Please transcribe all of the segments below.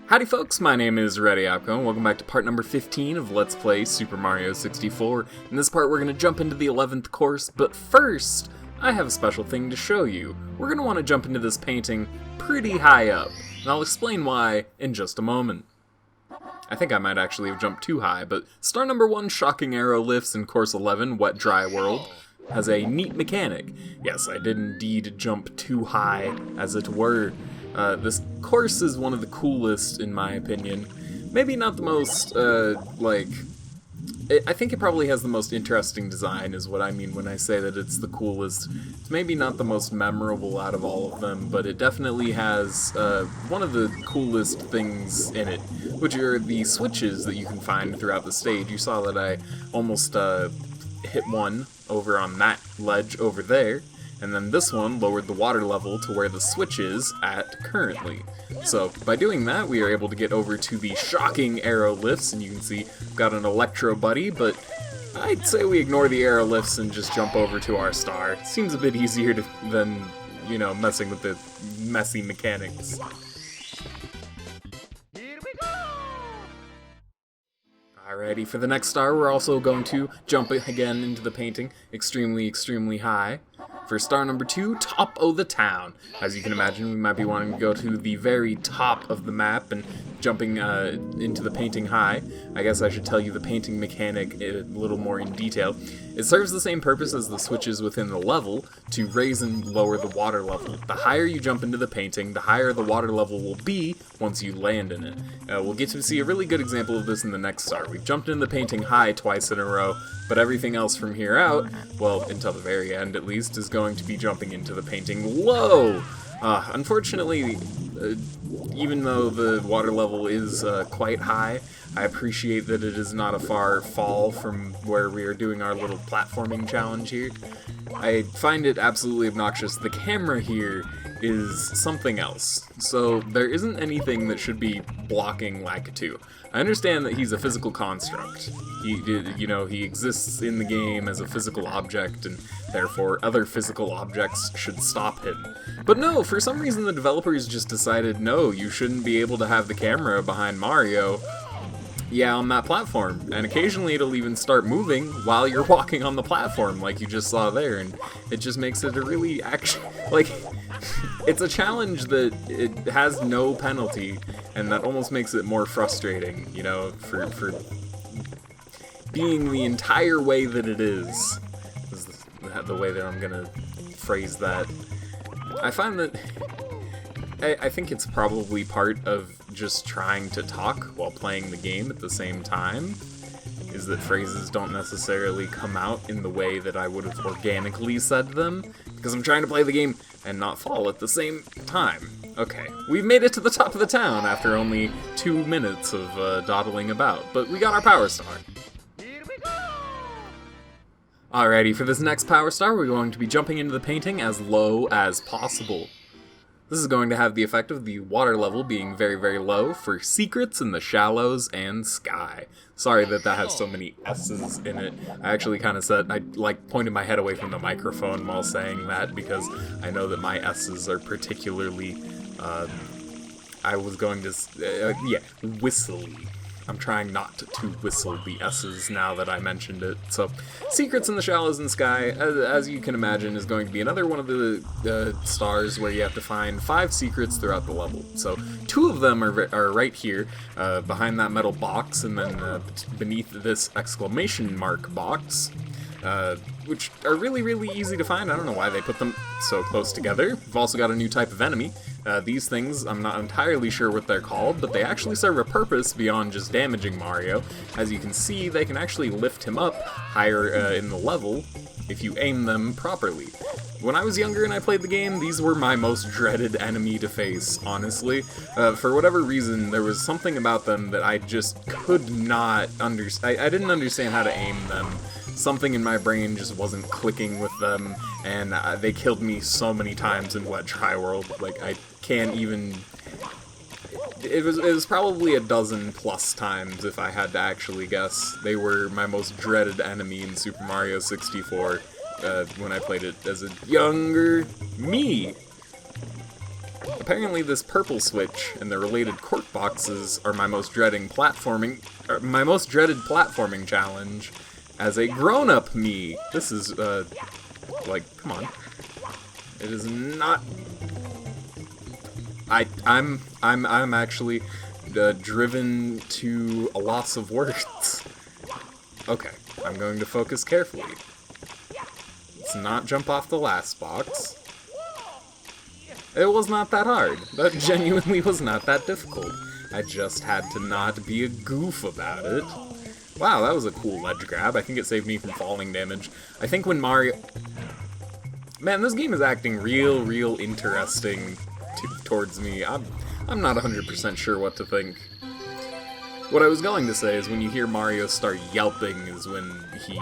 Howdy folks, my name is ReadyOpco, and welcome back to part number 15 of Let's Play Super Mario 64. In this part we're going to jump into the 11th course, but first, I have a special thing to show you. We're going to want to jump into this painting pretty high up, and I'll explain why in just a moment. I think I might actually have jumped too high, but star number 1, Shocking Arrow Lifts in course 11, Wet Dry World, has a neat mechanic. Yes, I did indeed jump too high, as it were. This course is one of the coolest, in my opinion. Maybe not the most, I think it probably has the most interesting design, is what I mean when I say that it's the coolest. It's maybe not the most memorable out of all of them, but it definitely has one of the coolest things in it, which are the switches that you can find throughout the stage. You saw that I almost hit one over on that ledge over there. And then this one lowered the water level to where the switch is at currently. So by doing that, we are able to get over to the Shocking Arrow Lifts, and you can see we've got an Electro Buddy, but I'd say we ignore the arrow lifts and just jump over to our star. Seems a bit easier than, you know, messing with the messy mechanics. Alrighty, for the next star, we're also going to jump again into the painting extremely high. For star number 2, Top o' the Town. As you can imagine, we might be wanting to go to the very top of the map and jumping into the painting high. I guess I should tell you the painting mechanic a little more in detail. It serves the same purpose as the switches within the level to raise and lower the water level. The higher you jump into the painting, the higher the water level will be once you land in it. We'll get to see a really good example of this in the next star. We've jumped into the painting high twice in a row, but everything else from here out, well, until the very end at least, is going to be jumping into the painting low. Unfortunately, even though the water level is quite high, I appreciate that it is not a far fall from where we are doing our little platforming challenge here. I find it absolutely obnoxious. The camera here is something else. So there isn't anything that should be blocking Lakitu. I understand that he's a physical construct. He exists in the game as a physical object, and therefore other physical objects should stop him. But no, for some reason the developers just decided, no, you shouldn't be able to have the camera behind Mario, on that platform. And occasionally it'll even start moving while you're walking on the platform, like you just saw there, and it just makes it a really it's a challenge that it has no penalty, and that almost makes it more frustrating, you know, for being the entire way that it is the way that I'm gonna phrase that. I find that I think it's probably part of just trying to talk while playing the game at the same time, is that phrases don't necessarily come out in the way that I would have organically said them, because I'm trying to play the game and not fall at the same time. Okay, we've made it to the top of the town after only 2 minutes of dawdling about, but we got our power star. Alrighty, for this next power star, we're going to be jumping into the painting as low as possible. This is going to have the effect of the water level being very low for secrets in the shallows and sky. Sorry that has so many S's in it. I actually kind of pointed my head away from the microphone while saying that, because I know that my S's are particularly, whistly. I'm trying not to whistle the S's now that I mentioned it. So, Secrets in the Shallows and Sky, as you can imagine, is going to be another one of the stars where you have to find 5 secrets throughout the level. So, 2 of them are right here, behind that metal box, and then beneath this exclamation mark box, which are really easy to find. I don't know why they put them so close together. We've also got a new type of enemy. These things, I'm not entirely sure what they're called, but they actually serve a purpose beyond just damaging Mario. As you can see, they can actually lift him up higher in the level if you aim them properly. When I was younger and I played the game, these were my most dreaded enemy to face, honestly. For whatever reason, there was something about them that I just could not understand. I didn't understand how to aim them. Something in my brain just wasn't clicking with them, and they killed me so many times in Wet Dry World. Like, I can't even... It was probably a dozen plus times, if I had to actually guess. They were my most dreaded enemy in Super Mario 64 when I played it as a younger me. Apparently this purple switch and the related cork boxes are my most dreaded platforming challenge as a grown-up me. This is, like, come on. It is not... I'm actually driven to a loss of words. Okay, I'm going to focus carefully. Let's not jump off the last box. It was not that hard. That genuinely was not that difficult. I just had to not be a goof about it. Wow, that was a cool ledge grab. I think it saved me from falling damage. I think when Mario... Man, this game is acting real interesting towards me. I'm not 100% sure what to think. What I was going to say is when you hear Mario start yelping is when he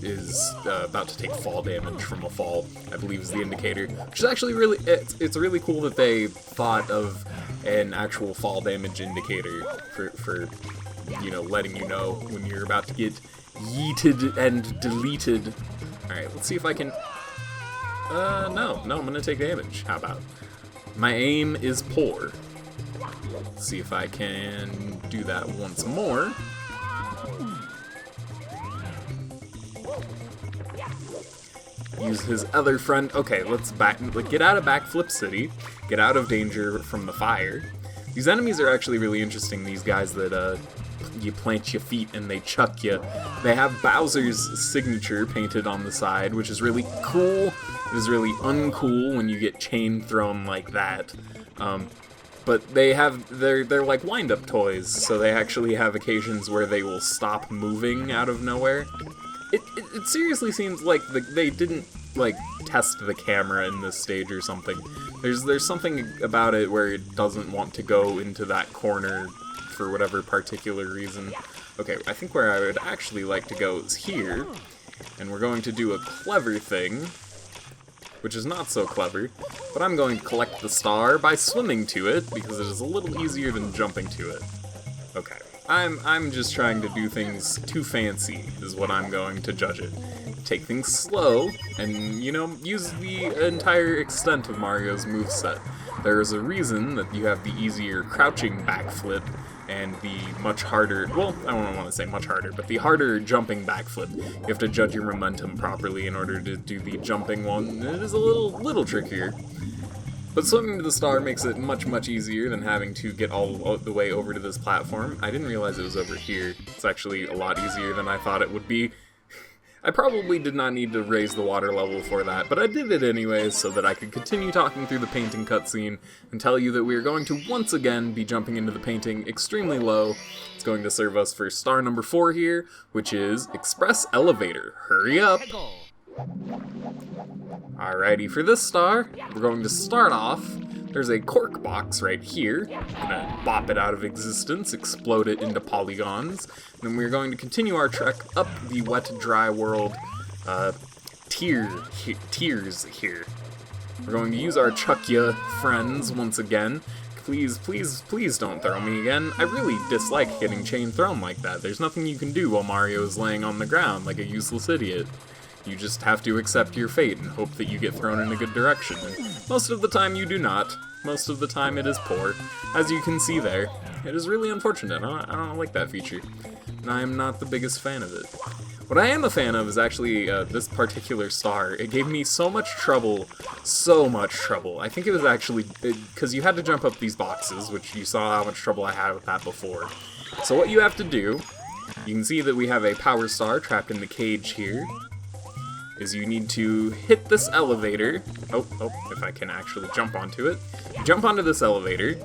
is about to take fall damage from a fall, I believe is the indicator. Which is actually really, it's really cool that they thought of an actual fall damage indicator for you know, letting you know when you're about to get yeeted and deleted. Alright, let's see if I can... no, I'm gonna take damage. How about? My aim is poor. Let's see if I can do that once more. Use his other friend. Okay, let's get out of Backflip City. Get out of danger from the fire. These enemies are actually really interesting, these guys that, you plant your feet and they chuck you. They have Bowser's signature painted on the side, which is really cool. It is really uncool when you get chain thrown like that. But they're like wind-up toys, so they actually have occasions where they will stop moving out of nowhere. It seriously seems like they didn't, like, test the camera in this stage or something. There's something about it where it doesn't want to go into that corner for whatever particular reason. Okay, I think where I would actually like to go is here, and we're going to do a clever thing, which is not so clever, but I'm going to collect the star by swimming to it, because it is a little easier than jumping to it. Okay. I'm just trying to do things too fancy, is what I'm going to judge it. Take things slow, and, you know, use the entire extent of Mario's moveset. There is a reason that you have the easier crouching backflip, and the much harder, well, I don't want to say much harder, but the harder jumping backflip. You have to judge your momentum properly in order to do the jumping one. It is a little trickier. But swimming to the star makes it much easier than having to get all the way over to this platform. I didn't realize it was over here. It's actually a lot easier than I thought it would be. I probably did not need to raise the water level for that, but I did it anyways so that I could continue talking through the painting cutscene and tell you that we are going to once again be jumping into the painting extremely low. It's going to serve us for star number 4 here, which is Express Elevator. Hurry up! Alrighty, for this star, we're going to start off. There's a cork box right here. I'm gonna bop it out of existence, explode it into polygons. And then we're going to continue our trek up the wet, dry world tiers here. We're going to use our Chuckya friends once again. Please don't throw me again. I really dislike getting chain thrown like that. There's nothing you can do while Mario is laying on the ground like a useless idiot. You just have to accept your fate and hope that you get thrown in a good direction. And most of the time you do not. Most of the time it is poor. As you can see there, it is really unfortunate. I don't like that feature. And I am not the biggest fan of it. What I am a fan of is actually this particular star. It gave me so much trouble. I think it was actually, because you had to jump up these boxes, which you saw how much trouble I had with that before. So what you have to do, you can see that we have a power star trapped in the cage here. Is you need to hit this elevator. Oh, if I can actually jump onto it. Jump onto this elevator,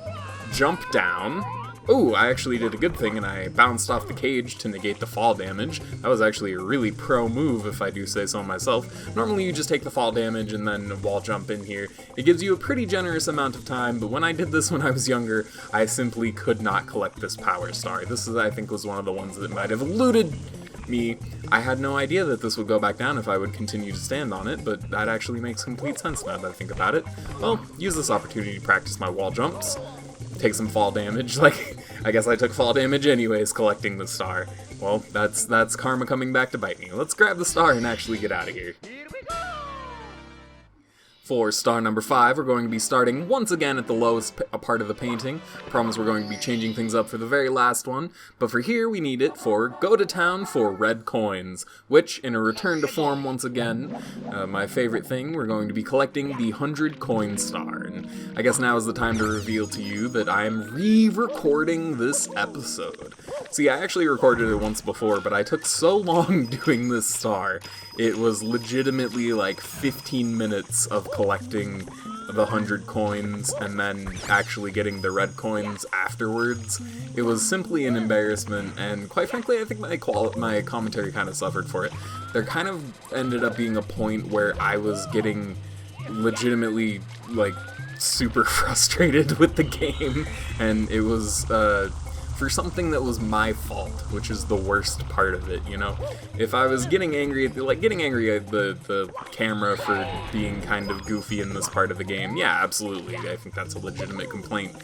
jump down. Oh, I actually did a good thing and I bounced off the cage to negate the fall damage. That was actually a really pro move, if I do say so myself. Normally you just take the fall damage and then wall jump in here. It gives you a pretty generous amount of time, but when I did this when I was younger, I simply could not collect this power star. This I think, was one of the ones that might have eluded me. I had no idea that this would go back down if I would continue to stand on it, but that actually makes complete sense now that I think about it. Well, use this opportunity to practice my wall jumps. Take some fall damage. Like, I guess I took fall damage anyways collecting the star. Well, that's karma coming back to bite me. Let's grab the star and actually get out of here. For star number 5, we're going to be starting once again at the lowest part of the painting. Promise we're going to be changing things up for the very last one, but for here we need it for Go to Town for red coins, which, in a return to form once again, my favorite thing, we're going to be collecting the 100 coin star. And I guess now is the time to reveal to you that I'm re-recording this episode. See, I actually recorded it once before, but I took so long doing this star. It was legitimately like 15 minutes of collecting the 100 coins and then actually getting the red coins afterwards. It was simply an embarrassment, and quite frankly, I think my commentary kind of suffered for it. There kind of ended up being a point where I was getting legitimately, like, super frustrated with the game, and it was, for something that was my fault, which is the worst part of it, you know? If I was getting angry at the camera for being kind of goofy in this part of the game, yeah, absolutely, I think that's a legitimate complaint.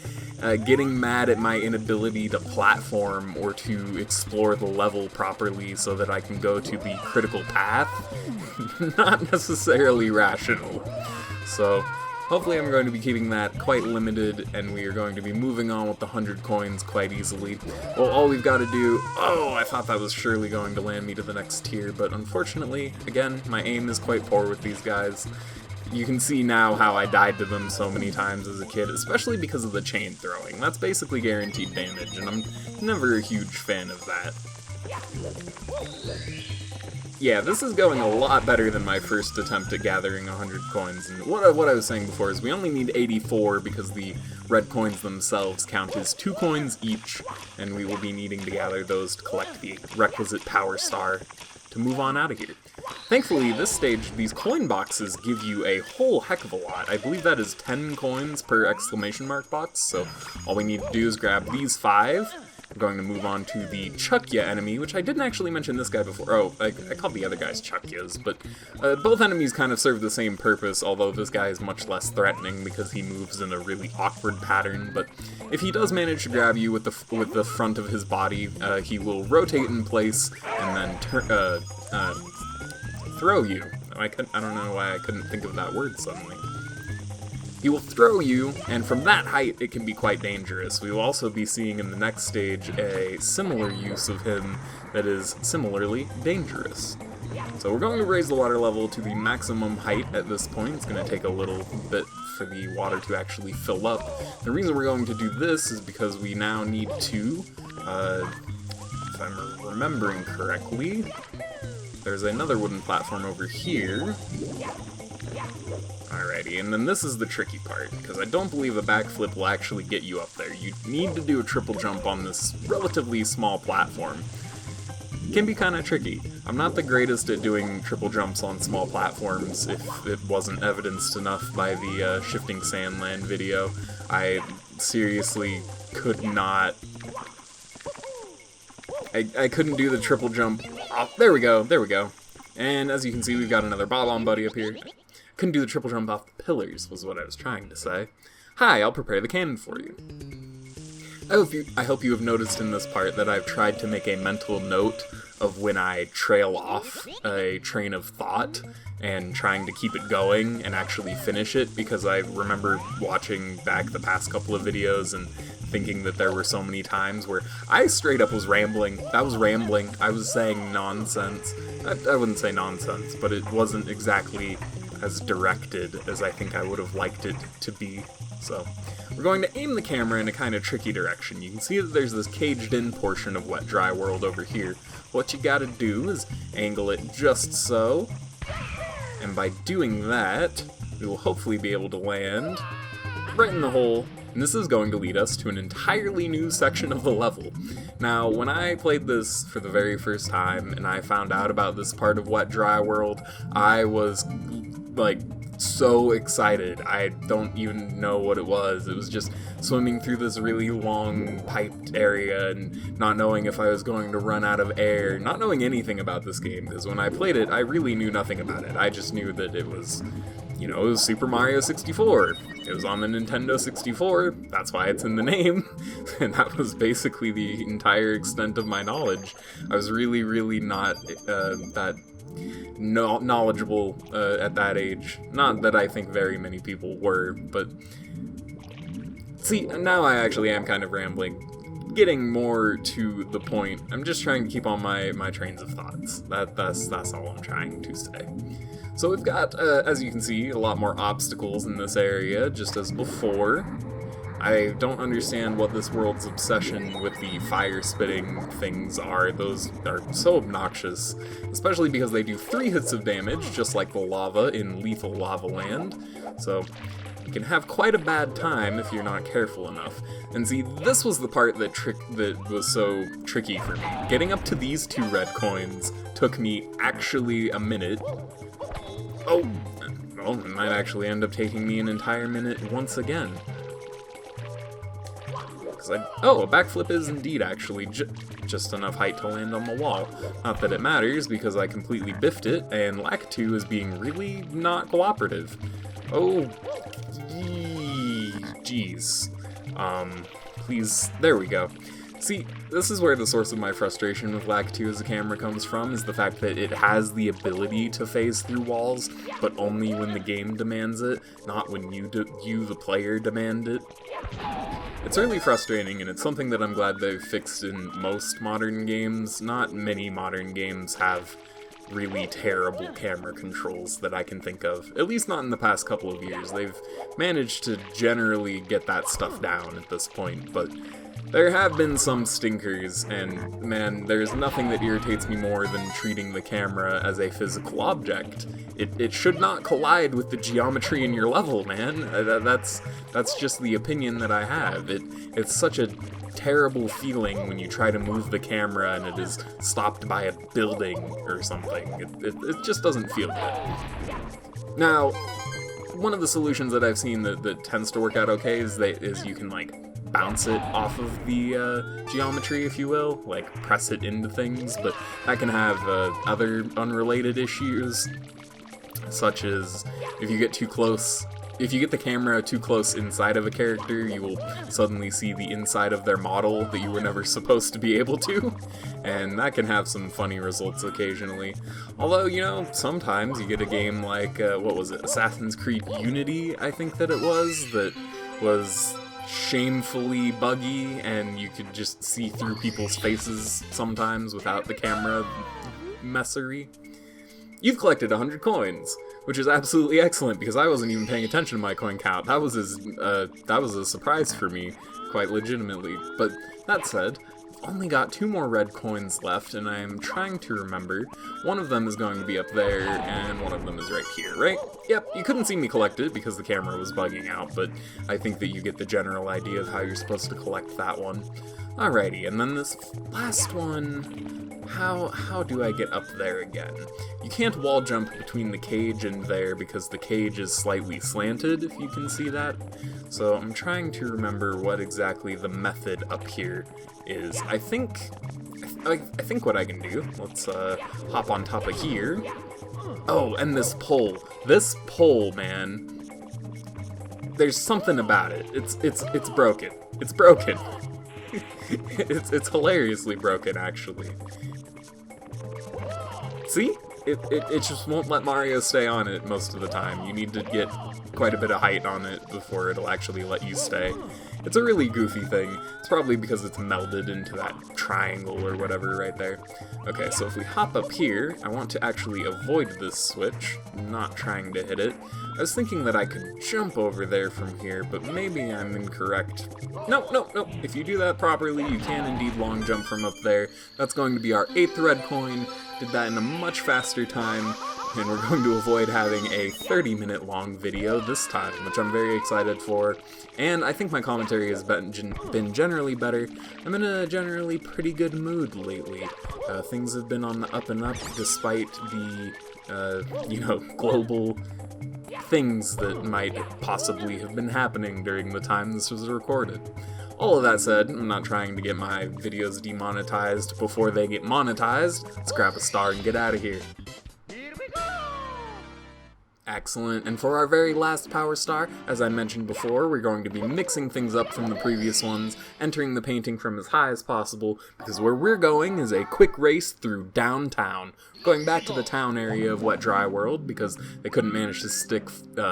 Getting mad at my inability to platform or to explore the level properly so that I can go to the critical path, not necessarily rational. So, hopefully I'm going to be keeping that quite limited, and we are going to be moving on with the 100 coins quite easily. Well, all we've got to do... Oh, I thought that was surely going to land me to the next tier, but unfortunately, again, my aim is quite poor with these guys. You can see now how I died to them so many times as a kid, especially because of the chain throwing. That's basically guaranteed damage, and I'm never a huge fan of that. Yeah, this is going a lot better than my first attempt at gathering 100 coins, and what I was saying before is we only need 84 because the red coins themselves count as 2 coins each, and we will be needing to gather those to collect the requisite power star to move on out of here. Thankfully, this stage, these coin boxes give you a whole heck of a lot. I believe that is 10 coins per exclamation mark box, so all we need to do is grab these 5. We're going to move on to the Chuckya enemy, which I didn't actually mention this guy before. Oh, I called the other guys Chuckyas, but both enemies kind of serve the same purpose, although this guy is much less threatening because he moves in a really awkward pattern. But if he does manage to grab you with the front of his body, he will rotate in place and then throw you. I don't know why I couldn't think of that word suddenly. He will throw you, and from that height it can be quite dangerous. We will also be seeing in the next stage a similar use of him that is similarly dangerous. So we're going to raise the water level to the maximum height at this point. It's going to take a little bit for the water to actually fill up. The reason we're going to do this is because we now need to, if I'm remembering correctly, there's another wooden platform over here. Alrighty, and then this is the tricky part, because I don't believe a backflip will actually get you up there. You need to do a triple jump on this relatively small platform. It can be kind of tricky. I'm not the greatest at doing triple jumps on small platforms, if it wasn't evidenced enough by the Shifting Sandland video. I seriously could not... I couldn't do the triple jump. Oh, there we go. And as you can see, we've got another bob-omb buddy up here. Couldn't do the triple jump off the pillars, was what I was trying to say. Hi, I'll prepare the cannon for you. I hope you have noticed in this part that I've tried to make a mental note of when I trail off a train of thought and trying to keep it going and actually finish it, because I remember watching back the past couple of videos and thinking that there were so many times where I straight up was rambling. That was rambling. I was saying nonsense. I wouldn't say nonsense, but it wasn't exactly as directed as I think I would have liked it to be. So we're going to aim the camera in a kind of tricky direction. You can see that there's this caged-in portion of Wet Dry World over here. What you gotta do is angle it just so, and by doing that, we will hopefully be able to land right in the hole. And this is going to lead us to an entirely new section of the level. Now, when I played this for the very first time, and I found out about this part of Wet Dry World, I was, like, so excited. I don't even know what it was. It was just swimming through this really long piped area and not knowing if I was going to run out of air, not knowing anything about this game, because when I played it, I really knew nothing about it. I just knew that it was, you know, it was Super Mario 64. It was on the Nintendo 64, that's why it's in the name, and that was basically the entire extent of my knowledge. I was really, really not that knowledgeable at that age. Not that I think very many people were, but see, now I actually am kind of rambling. Getting more to the point, I'm just trying to keep on my trains of thoughts. That's all I'm trying to say. So we've got, as you can see, a lot more obstacles in this area, just as before. I don't understand what this world's obsession with the fire-spitting things are. Those are so obnoxious, especially because they do 3 hits of damage, just like the lava in Lethal Lava Land. So you can have quite a bad time if you're not careful enough. And see, this was the part that was so tricky for me. Getting up to these 2 red coins took me actually a minute. Oh, well, it might actually end up taking me an entire minute once again. Oh, a backflip is indeed actually just enough height to land on the wall. Not that it matters, because I completely biffed it, and Lakitu is being really not cooperative. Oh, jeez. Please, there we go. See, this is where the source of my frustration with Lakitu as a camera comes from, is the fact that it has the ability to phase through walls, but only when the game demands it, not when you the player, demand it. It's really frustrating, and it's something that I'm glad they've fixed in most modern games. Not many modern games have really terrible camera controls that I can think of. At least not in the past couple of years. They've managed to generally get that stuff down at this point, but there have been some stinkers, and man, there's nothing that irritates me more than treating the camera as a physical object. It should not collide with the geometry in your level, man. That's just the opinion that I have. It's such a terrible feeling when you try to move the camera and it is stopped by a building or something. It just doesn't feel good. Now, one of the solutions that I've seen that tends to work out okay is you can, like, bounce it off of the geometry, if you will, like press it into things, but that can have other unrelated issues, such as if you get too close. If you get the camera too close inside of a character, you will suddenly see the inside of their model that you were never supposed to be able to, and that can have some funny results occasionally. Although, you know, sometimes you get a game like, what was it, Assassin's Creed Unity, I think that it was, that was shamefully buggy, and you could just see through people's faces sometimes without the camera messery. You've collected 100 coins, which is absolutely excellent, because I wasn't even paying attention to my coin count. That was a surprise for me, quite legitimately. But that said, I've only got 2 more red coins left, and I'm trying to remember. One of them is going to be up there, and one of them is right here, right? Yep, you couldn't see me collect it because the camera was bugging out, but I think that you get the general idea of how you're supposed to collect that one. Alrighty, and then this last one, how do I get up there again? You can't wall jump between the cage and there because the cage is slightly slanted, if you can see that. So I'm trying to remember what exactly the method up here is. I think what I can do, let's hop on top of here. Oh, and this pole. This pole, man. There's something about it. It's broken. It's broken. It's hilariously broken, actually. See? It just won't let Mario stay on it most of the time. You need to get quite a bit of height on it before it'll actually let you stay. It's a really goofy thing. It's probably because it's melded into that triangle or whatever right there. Okay, so if we hop up here, I want to actually avoid this switch, not trying to hit it. I was thinking that I could jump over there from here, but maybe I'm incorrect. Nope. If you do that properly, you can indeed long jump from up there. That's going to be our 8th red coin. Did that in a much faster time, and we're going to avoid having a 30-minute long video this time, which I'm very excited for. And I think my commentary has been generally better. I'm in a generally pretty good mood lately. Things have been on the up and up despite the, global things that might possibly have been happening during the time this was recorded. All of that said, I'm not trying to get my videos demonetized before they get monetized. Let's grab a star and get out of here. Excellent, and for our very last Power Star, as I mentioned before, we're going to be mixing things up from the previous ones, entering the painting from as high as possible, because where we're going is a quick race through downtown. Going back to the town area of Wet Dry World, because they couldn't manage to stick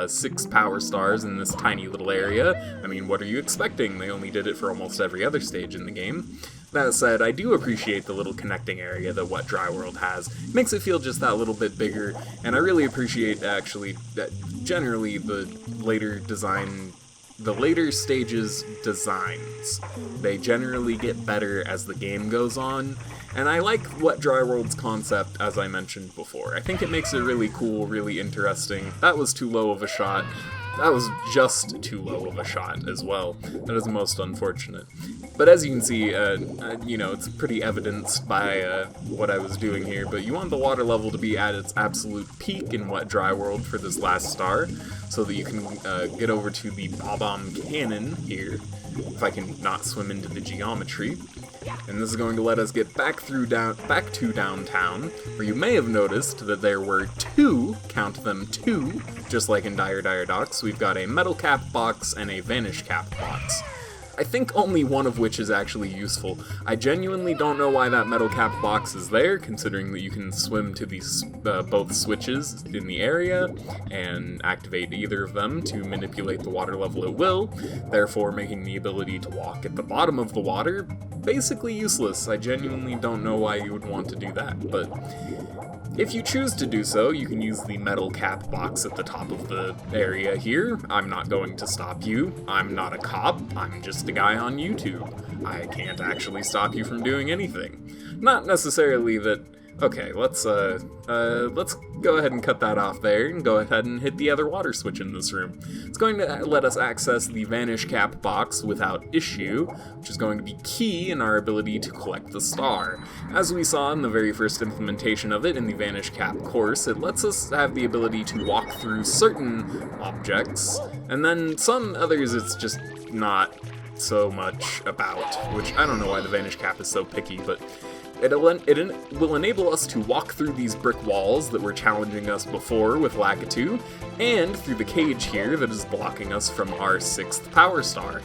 6 Power Stars in this tiny little area. I mean, what are you expecting? They only did it for almost every other stage in the game. That said, I do appreciate the little connecting area that Wet Dry World has. It makes it feel just that little bit bigger, and I really appreciate, actually, that generally the later stages' designs. They generally get better as the game goes on, and I like Wet Dry World's concept, as I mentioned before. I think it makes it really cool, really interesting. That was too low of a shot. That was just too low of a shot as well. That is most unfortunate. But as you can see, it's pretty evidenced by what I was doing here, but you want the water level to be at its absolute peak in Wet Dry World for this last star, so that you can get over to the bob-omb cannon here, if I can not swim into the geometry. And this is going to let us get back to downtown, where you may have noticed that there were 2, count them 2, just like in Dire Docks. We've got a metal cap box and a vanish cap box. I think only one of which is actually useful. I genuinely don't know why that metal cap box is there, considering that you can swim to these both switches in the area and activate either of them to manipulate the water level at will, therefore making the ability to walk at the bottom of the water basically useless. I genuinely don't know why you would want to do that, but if you choose to do so, you can use the metal cap box at the top of the area here. I'm not going to stop you. I'm not a cop. I'm just a guy on YouTube. I can't actually stop you from doing anything. Not necessarily that... Okay, let's go ahead and cut that off there and go ahead and hit the other water switch in this room. It's going to let us access the vanish cap box without issue, which is going to be key in our ability to collect the star. As we saw in the very first implementation of it in the vanish cap course, it lets us have the ability to walk through certain objects, and then some others it's just not so much about, which I don't know why the vanish cap is so picky, but it will enable us to walk through these brick walls that were challenging us before with Lakitu, and through the cage here that is blocking us from our 6th Power Star.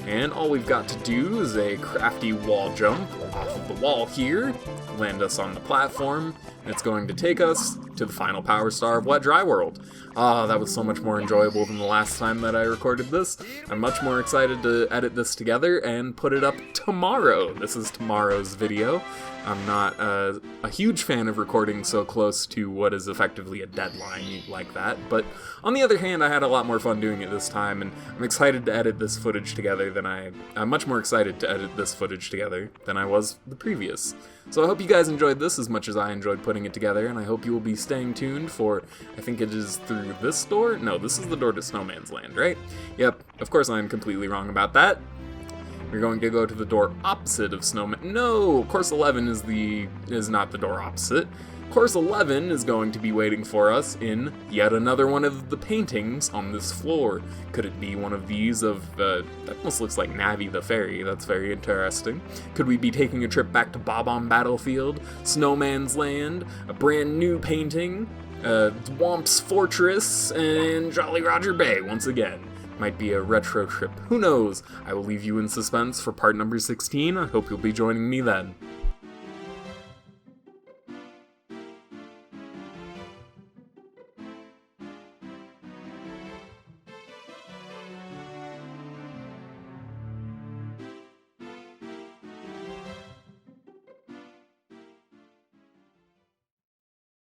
And all we've got to do is a crafty wall jump off of the wall here, land us on the platform, and it's going to take us to the final Power Star of Wet Dry World. Ah, that was so much more enjoyable than the last time that I recorded this. I'm much more excited to edit this together and put it up tomorrow. This is tomorrow's video. I'm not a huge fan of recording so close to what is effectively a deadline like that, but on the other hand, I had a lot more fun doing it this time, and I'm excited to edit this footage together I'm much more excited to edit this footage together than I was the previous. So I hope you guys enjoyed this as much as I enjoyed putting it together, and I hope you will be staying tuned for, I think it is through this door? No, this is the door to Snowman's Land, right? Yep, of course I'm completely wrong about that. We're going to go to the door opposite of Snowman. No, course 11 is not the door opposite. Course 11 is going to be waiting for us in yet another one of the paintings on this floor. Could it be one of these of, that almost looks like Navi the Fairy, that's very interesting. Could we be taking a trip back to Bob-omb Battlefield, Snowman's Land, a brand new painting, Dwomp's Fortress, and Jolly Roger Bay once again? Might be a retro trip, who knows? I will leave you in suspense for part number 16. I hope you'll be joining me then.